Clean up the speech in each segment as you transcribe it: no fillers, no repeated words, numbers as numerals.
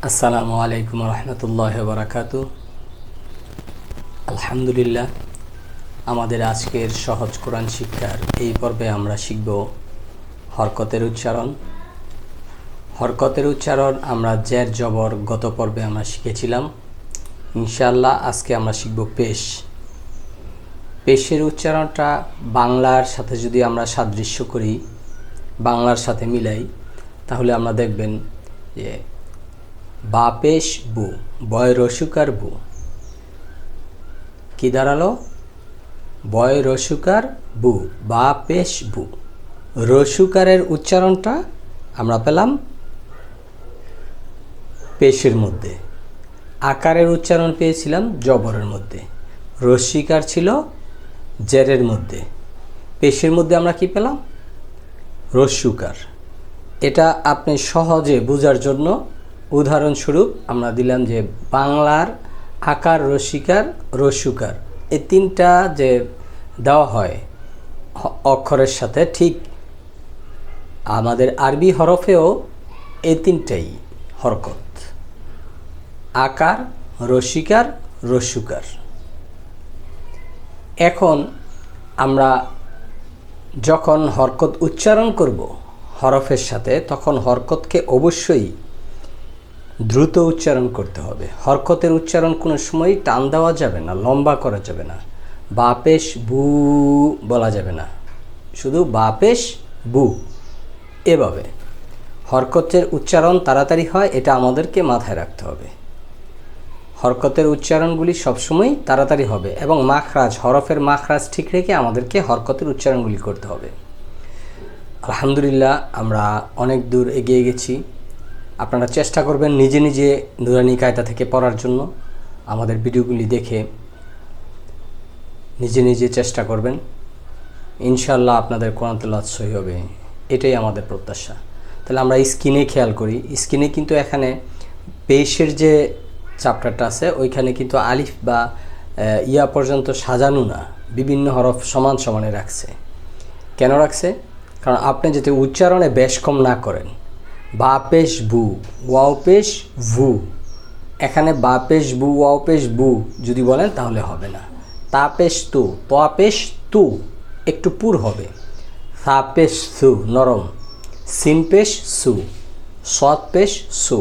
আসসালামু আলাইকুম রহমতুল্লাহ বারাকাতু। আলহামদুলিল্লাহ, আমাদের আজকের সহজ কোরআন শিক্ষার এই পর্বে আমরা শিখব হরকতের উচ্চারণ। হরকতের উচ্চারণ আমরা জের জবর গত পর্বে আমরা শিখেছিলাম। ইনশাআল্লাহ আজকে আমরা শিখব পেশ। পেশের উচ্চারণটা বাংলার সাথে যদি আমরা সাদৃশ্য করি, বাংলার সাথে মিলাই, তাহলে আমরা দেখবেন যে বা পেশ বু, বয় রসুকার বু, কি দাঁড়ালো? বয় রসুকার বু, বা পেশ বু। রসুকারের উচ্চারণটা আমরা পেলাম পেশের মধ্যে, আকারের উচ্চারণ পেয়েছিলাম জবরের মধ্যে, রস্বীকার ছিল জেরের মধ্যে, পেশের মধ্যে আমরা কি পেলাম? রস্যুকার। এটা আপনি সহজে বোঝার জন্য উদাহরণস্বরূপ আমরা দিলাম যে বাংলার আকার, রস্বীকার, রস্যুকার এই তিনটা যে দেওয়া হয় অক্ষরের সাথে, ঠিক আমাদের আরবি হরফেও এই তিনটাই হরকত: আকার, রস্বীকার, রস্যুকার। এখন আমরা যখন হরকত উচ্চারণ করব হরফের সাথে, তখন হরকতকে অবশ্যই দ্রুত উচ্চারণ করতে হবে। হরকতের উচ্চারণ কোনো সময় টান দেওয়া যাবে না, লম্বা করা যাবে না। বা পেশ বু বলা যাবে না, শুধু বা পেশ বু। এভাবে হরকতের উচ্চারণ তাড়াতাড়ি হয়, এটা আমাদেরকে মাথায় রাখতে হবে। হরকতের উচ্চারণগুলি সবসময় তাড়াতাড়ি হবে এবং মাখরাজ, হরফের মাখরাজ ঠিক রেখে আমাদেরকে হরকতের উচ্চারণগুলি করতে হবে। আলহামদুলিল্লাহ, আমরা অনেক দূর এগিয়ে গেছি। আপনারা চেষ্টা করবেন নিজে নিজে নুরানি কায়দা থেকে পড়ার জন্য। আমাদের ভিডিওগুলি দেখে নিজে নিজে চেষ্টা করবেন। ইনশাআল্লাহ আপনাদের কোরআন তেলাওয়াত সহি হবে, এটাই আমাদের প্রত্যাশা। তাহলে আমরা স্ক্রিনে খেয়াল করি। স্ক্রিনে কিন্তু এখানে পেশের যে চ্যাপ্টারটা আছে, ওইখানে কিন্তু আলিফ বা ইয়া পর্যন্ত সাজানো না, বিভিন্ন হরফ সমান সমানে রাখছে। কেন রাখছে? কারণ আপনি যাতে উচ্চারণে বেশ কম না করেন। বা পেশ বু, ওয়াও পেশ ভু, এখানে বা পেশ বু, ওয়াও পেশ বু যদি বলেন তাহলে হবে না। তা পেশ তু, তোয়া পেশ তু একটু পুর হবে। সা পেশ সু নরম, সিন পেশ সু, সৎ পেশ সু,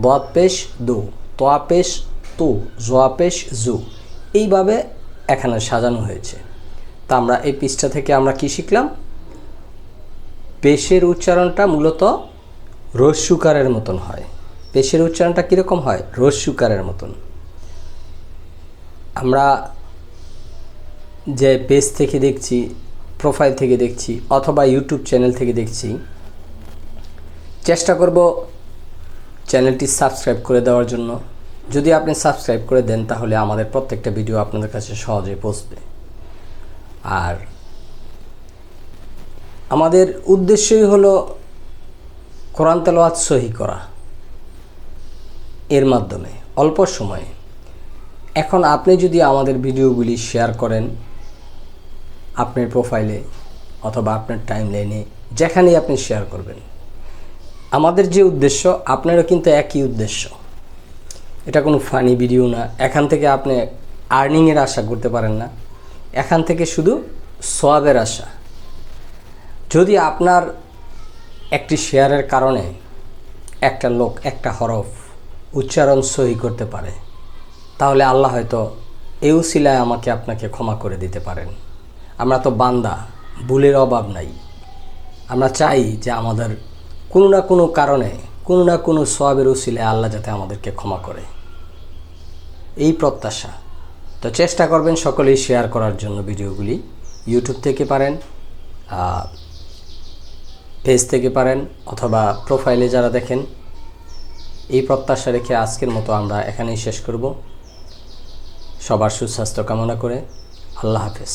দত পেশ দু, তোয়া পেশ তু, জোয়া পেশ জু, এইভাবে এখানে সাজানো হয়েছে। তা আমরা এই পৃষ্ঠা থেকে আমরা কি শিখলাম? পেশের উচ্চারণটা মূলত রস্যুকারের মতন হয়। পেশের উচ্চারণটা কীরকম হয়? রস্যুকারের মতন। আমরা যে পেজ থেকে দেখছি, প্রোফাইল থেকে দেখছি, অথবা ইউটিউব চ্যানেল থেকে দেখছি, চেষ্টা করব চ্যানেলটি সাবস্ক্রাইব করে দেওয়ার জন্য। যদি আপনি সাবস্ক্রাইব করে দেন তাহলে আমাদের প্রত্যেকটা ভিডিও আপনাদের কাছে সহজে পৌঁছবে। আর আমাদের উদ্দেশ্যই হলো কোরআন তেলাওয়াত সহি করা, এর মাধ্যমে অল্প সময়ে। এখন আপনি যদি আমাদের ভিডিওগুলি শেয়ার করেন আপনার প্রোফাইলে অথবা আপনার টাইমলাইনে, যেখানেই আপনি শেয়ার করবেন, আমাদের যে উদ্দেশ্য আপনারও কিন্তু একই উদ্দেশ্য। এটা কোনো ফানি ভিডিও না, এখান থেকে আপনি আর্নিংয়ের আশা করতে পারেন না, এখান থেকে শুধু সওয়াবের আশা। যদি আপনার একটি শেয়ারের কারণে একটা লোক একটা হরফ উচ্চারণ সহি করতে পারে, তাহলে আল্লাহ হয়তো এই উসিলায় আমাকে আপনাকে ক্ষমা করে দিতে পারেন। আমরা তো বান্দা, ভুলের অভাব নাই। আমরা চাই যে আমাদের কোনো না কোনো কারণে, কোনো না কোনো সওয়াবের উসিলায় আল্লাহ যাতে আমাদেরকে ক্ষমা করে, এই প্রত্যাশা। তো চেষ্টা করবেন সকলেই শেয়ার করার জন্য ভিডিওগুলি। ইউটিউব থেকে পারেন, পেজ থেকে পারেন, অথবা প্রোফাইলে যারা দেখেন। এই প্রত্যাশা রেখে আজকের মতো আমরা এখানেই শেষ করব। সবার সুস্বাস্থ্য কামনা করে আল্লাহ হাফেজ।